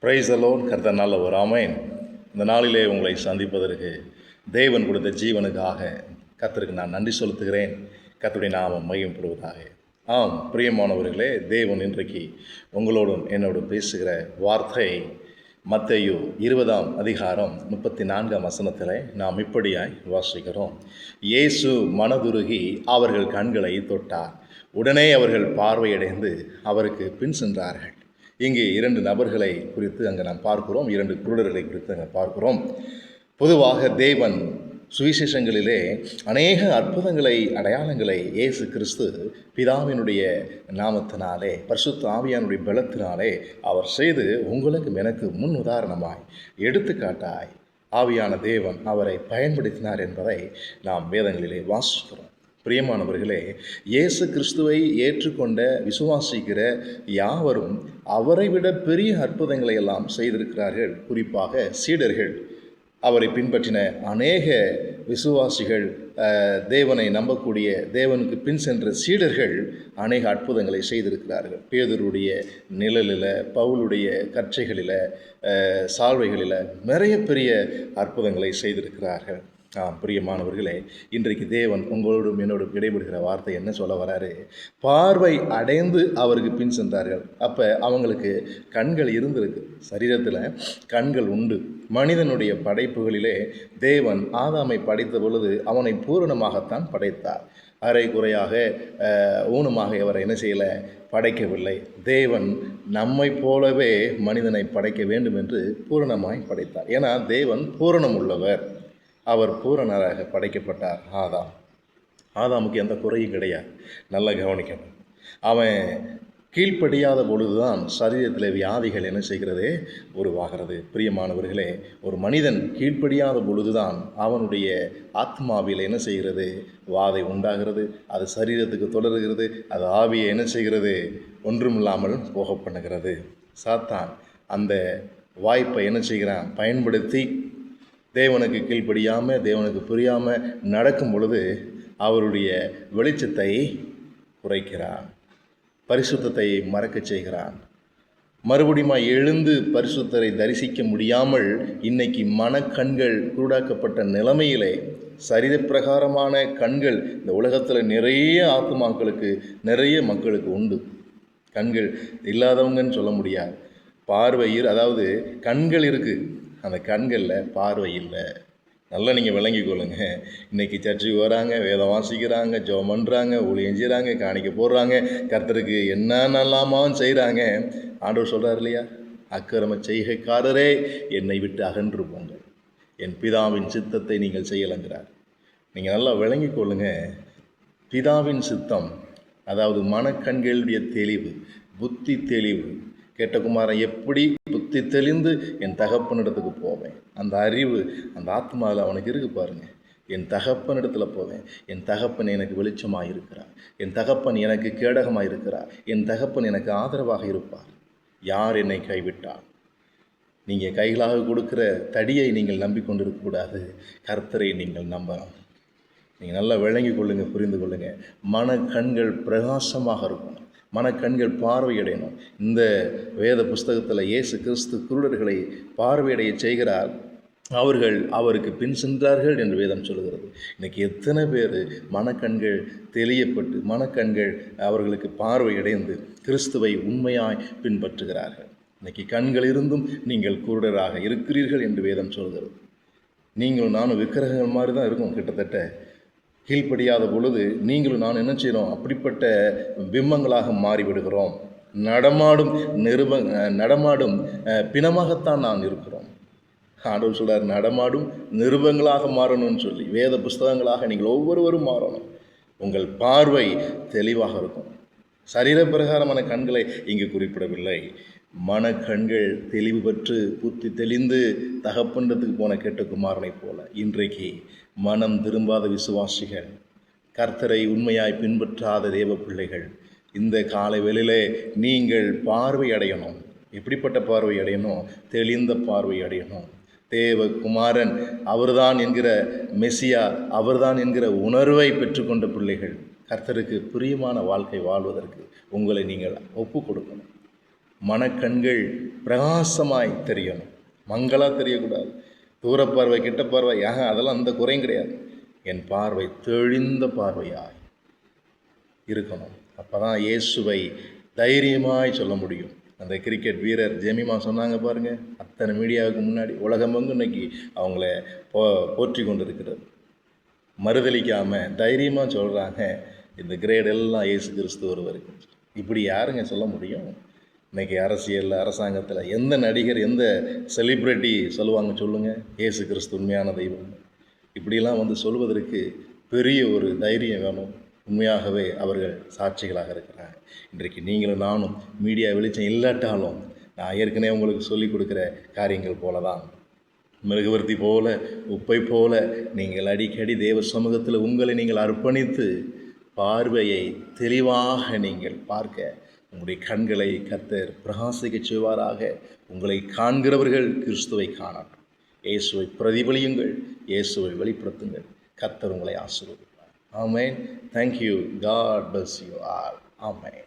Price alone கர்த்தர் நல்லவர். ஆமென். இந்த நாளிலே உங்களை சந்திப்பதற்கு தேவன் கொடுத்த ஜீவனுக்காக கர்த்தருக்கு நான் நன்றி செலுத்துகிறேன். கர்த்தருடைய நாமம் மகிமைப்படுவதாக. ஆம் பிரியமானவர்களே, தேவன் இன்றைக்கு உங்களோடும் என்னோடும் பேசுகிற வார்த்தை மத்தேயு 20ஆம் அதிகாரம் 34ஆம் வசனத்தில் நாம் இப்படியாய் வாசிக்கிறோம். இயேசு மனதுருகி அவர்கள் கண்களை தொட்டார். உடனே அவர்கள் பார்வையடைந்து அவருக்கு பின் சென்றார்கள். இங்கே 2 நபர்களை குறித்து அங்கே நாம் பார்க்கிறோம். 2 குருடர்களை குறித்து அங்கே பார்க்கிறோம். பொதுவாக தேவன் சுவிசேஷங்களிலே அநேக அற்புதங்களை, அடையாளங்களை இயேசு கிறிஸ்து பிதாவினுடைய நாமத்தினாலே, பரிசுத்த ஆவியானுடைய பலத்தினாலே அவர் செய்து உங்களுக்கு எனக்கு முன் உதாரணமாய், எடுத்துக்காட்டாய் ஆவியான தேவன் அவரை பயன்படுத்தினார் என்பதை நாம் வேதங்களிலே வாசிக்கிறோம். பிரியமானவர்களே, இயேசு கிறிஸ்துவை ஏற்றுக்கொண்ட விசுவாசிக்கிற யாவரும் அவரை விட பெரிய அற்புதங்களை எல்லாம் செய்திருக்கிறார்கள். குறிப்பாக சீடர்கள், அவரை பின்பற்றின அநேக விசுவாசிகள், தேவனை நம்பக்கூடிய, தேவனுக்கு பின் சென்ற சீடர்கள் அநேக அற்புதங்களை செய்திருக்கிறார்கள். பேதுருடைய நிழலில், பவுலுடைய கற்றைகளில், சால்வைகளில் நிறைய பெரிய அற்புதங்களை செய்திருக்கிறார்கள். பிரியமானவர்களே, இன்றைக்கு தேவன் உங்களோடும் என்னோடும் இடைபடுகிற வார்த்தை என்ன சொல்ல வராரு? பார்வை அடைந்து அவருக்கு பின் சென்றார்கள். அப்போ அவங்களுக்கு கண்கள் இருந்திருக்கு, சரீரத்தில் கண்கள் உண்டு. மனிதனுடைய படைப்புகளிலே தேவன் ஆதாமை படைத்த பொழுது அவனை பூரணமாகத்தான் படைத்தார். அரை குறையாக ஊனமாக அவரை என்ன செய்யலை, படைக்கவில்லை. தேவன் நம்மை போலவே மனிதனை படைக்க வேண்டும் என்று பூரணமாய் படைத்தார். ஏன்னா தேவன் பூரணம் உள்ளவர். அவர் பூரணராக படைக்கப்பட்டார். ஆதாமுக்கு எந்த குறையும் கிடையாது. நல்லா கவனிக்கணும். அவன் கீழ்ப்படியாத பொழுதுதான் சரீரத்தில் வியாதிகள் என்ன செய்கிறது, உருவாகிறது. பிரியமானவர்களே, ஒரு மனிதன் கீழ்ப்படியாத பொழுதுதான் அவனுடைய ஆத்மாவில் என்ன செய்கிறது, வாதை உண்டாகிறது. அது சரீரத்துக்கு தொடர்கிறது. அது ஆவியை என்ன செய்கிறது, ஒன்றுமில்லாமல் போக பண்ணுகிறது. சாத்தான் அந்த வாய்ப்பை என்ன செய்கிறான், பயன்படுத்தி தேவனுக்கு கீழ்ப்படியாமல், தேவனுக்கு புரியாமல் நடக்கும் பொழுது அவருடைய வெளிச்சத்தை குறைக்கிறான், பரிசுத்தத்தை மறக்கச் செய்கிறான். மறுபடியும் எழுந்து பரிசுத்தரை தரிசிக்க முடியாமல் இன்னைக்கு மனக்கண்கள் குருடாக்கப்பட்ட நிலைமையிலே, சரீரப்பிரகாரமான கண்கள் இந்த உலகத்தில் நிறைய ஆத்துமாக்களுக்கு, நிறைய மக்களுக்கு உண்டு. கண்கள் இல்லாதவங்கன்னு சொல்ல முடியாது. பார்வையில், அதாவது கண்கள் இருக்குது, அந்த கண்களில் பார்வை இல்லை. நல்லா நீங்கள் விளங்கிக்கொள்ளுங்க. இன்றைக்கி சர்ச்சுக்கு வராங்க, வேதம் வாசிக்கிறாங்க, ஜெபம் பண்ணுறாங்க, ஊழியம் செய்கிறாங்க, காணிக்க போடுறாங்க, கர்த்தருக்கு என்னென்னலாமாவும் செய்கிறாங்க. ஆண்டவர் சொல்கிறார் இல்லையா, அக்கிரம செய்கைக்காரரே என்னை விட்டு அகன்று போங்க, என் பிதாவின் சித்தத்தை நீங்கள் செய்யலைங்கிறார். நீங்கள் நல்லா விளங்கிக்கொள்ளுங்க. பிதாவின் சித்தம், அதாவது மனக்கண்களுடைய தெளிவு, புத்தி தெளிவு. கேட்ட குமாரன் எப்படி புத்தி தெளிந்து என் தகப்பனிடத்துக்கு போவேன், அந்த அறிவு அந்த ஆத்மாவில் அவனுக்கு இருக்கு பாருங்க. என் தகப்பனிடத்தில் போவேன், என் தகப்பன் எனக்கு வெளிச்சமாக இருக்கிறார், என் தகப்பன் எனக்கு கேடகமாக இருக்கிறார், என் தகப்பன் எனக்கு ஆதரவாக இருப்பார். யார் என்னை கைவிட்டால்? நீங்கள் கைகளாக கொடுக்குற தடியை நீங்கள் நம்பிக்கொண்டிருக்கக்கூடாது, கர்த்தரை நீங்கள் நம்பலாம். நீங்கள் நல்லா விளங்கி கொள்ளுங்க, புரிந்து கொள்ளுங்க. மனக்கண்கள் பிரகாசமாக இருக்கும், மனக்கண்கள் பார்வையடையணும். இந்த வேத புஸ்தகத்தில் இயேசு கிறிஸ்து குருடர்களை பார்வையடைய செய்கிறார். அவர்கள் அவருக்கு பின் சென்றார்கள் என்று வேதம் சொல்கிறது. இன்றைக்கி எத்தனை பேர் மனக்கண்கள் தெளியப்பட்டு, மனக்கண்கள் அவர்களுக்கு பார்வையடைந்து கிறிஸ்துவை உண்மையாய் பின்பற்றுகிறார்கள். இன்றைக்கி கண்கள் இருந்தும் நீங்கள் குருடராக இருக்கிறீர்கள் என்று வேதம் சொல்கிறது. நீங்களும் நானும் விக்கிரகங்கள் மாதிரி தான் இருக்கும். கிட்டத்தட்ட கீழ்ப்படியாத பொழுது நீங்களும் நான் என்ன செய்கிறோம், அப்படிப்பட்ட பிம்பங்களாக மாறிவிடுகிறோம். நடமாடும் பிணமாகத்தான் நான் இருக்கிறோம். ஆண்டவர் சொல்றார், நடமாடும் நிருபங்களாக மாறணும்னு சொல்லி. வேத புஸ்தகங்களாக நீங்கள் ஒவ்வொருவரும் மாறணும். உங்கள் பார்வை தெளிவாக இருக்கும். சரீர பிரகாரமான கண்களை இங்கு குறிப்பிடவில்லை. மனக்கண்கள் தெளிவு பெற்று புத்தி தெளிந்து தகப்பன்றதுக்கு போன கேட்ட குமாரனை போல இன்றைக்கு மனம் திரும்பாத விசுவாசிகள், கர்த்தரை உண்மையாய் பின்பற்றாத தேவ பிள்ளைகள், இந்த காலை வேளையிலே நீங்கள் பார்வை அடையணும். எப்படிப்பட்ட பார்வை அடையணும்? தெளிந்த பார்வை அடையணும். தேவ குமாரன் அவர்தான் என்கிற மெசியா, அவர்தான் என்கிற உணர்வை பெற்றுக்கொண்ட பிள்ளைகள், கர்த்தருக்கு பிரியமான வாழ்க்கை வாழ்வதற்கு உங்களை நீங்கள் ஒப்பு கொடுக்கணும். மனக்கண்கள் பிரகாசமாய் தெரியணும், மங்களாக தெரியக்கூடாது. தூரப்பார்வை கிட்ட பார்வை அதெல்லாம் அந்த குறையும் கிடையாது. என் பார்வை தெளிந்த பார்வையாய் இருக்கணும். அப்போ தான் இயேசுவை தைரியமாய் சொல்ல முடியும். அந்த கிரிக்கெட் வீரர் ஜெமிமா சொன்னாங்க பாருங்கள், அத்தனை மீடியாவுக்கு முன்னாடி உலகமெங்கும் இன்னைக்கு அவங்கள போற்றி கொண்டு இருக்கிறது. மறுதளிக்காமல் தைரியமாக சொல்கிறாங்க, இந்த கிரேட் எல்லாம் இயேசு கிறிஸ்து ஒருவருக்கு. இப்படி யாருங்க சொல்ல முடியும்? இன்றைக்கி அரசியலில், அரசாங்கத்தில் எந்த நடிகர், எந்த செலிப்ரிட்டி சொல்லுவாங்க சொல்லுங்கள், இயேசு கிறிஸ்து உண்மையான தெய்வம்? இப்படிலாம் வந்து சொல்வதற்கு பெரிய ஒரு தைரியம் வேணும். உண்மையாகவே அவர்கள் சாட்சிகளாக இருக்கிறாங்க. இன்றைக்கு நீங்களும் நானும் மீடியா வெளிச்சம் இல்லாட்டாலும் நான் ஏற்கனவே உங்களுக்கு சொல்லிக் கொடுக்குற காரியங்கள் போல தான், மெழுகுவர்த்தி போல, உப்பை போல நீங்கள் அடிக்கடி தேவ சமூகத்தில் உங்களை நீங்கள் அர்ப்பணித்து பார்வையை தெளிவாக நீங்கள் பார்க்க உங்களுடைய கண்களை கர்த்தர் பிரகாசிக்க செய்வாராக. உங்களை காண்கிறவர்கள் கிறிஸ்துவை காணட்டும். இயேசுவை பிரதிபலியுங்கள், இயேசுவை வெளிப்படுத்துங்கள். கர்த்தர் உங்களை ஆசீர்வதிப்பார். ஆமென். Thank you. God bless you all. Amen.